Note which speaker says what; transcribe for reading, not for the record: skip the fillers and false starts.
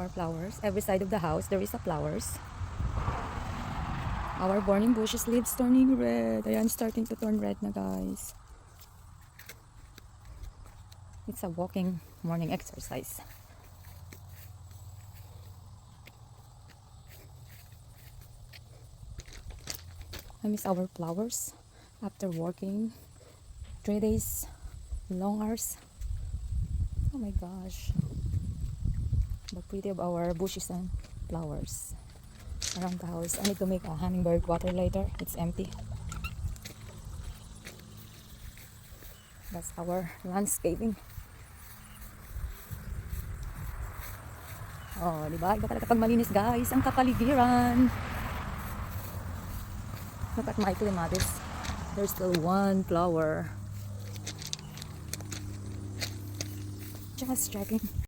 Speaker 1: more flowers. Every side of the house there is a flowers. Our burning bushes leaves turning red. Ayan, starting to turn red na guys. It's a walking morning exercise. I miss our flowers after working 3 days long hours. Oh my gosh, the pretty of our bushes and flowers around the house. I need to make a hummingbird water later. It's empty. That's our landscaping. Oh, diba? Iba talaga pag malinis guys ang kapaligiran. Look at my clematis. There's still one flower. Just checking.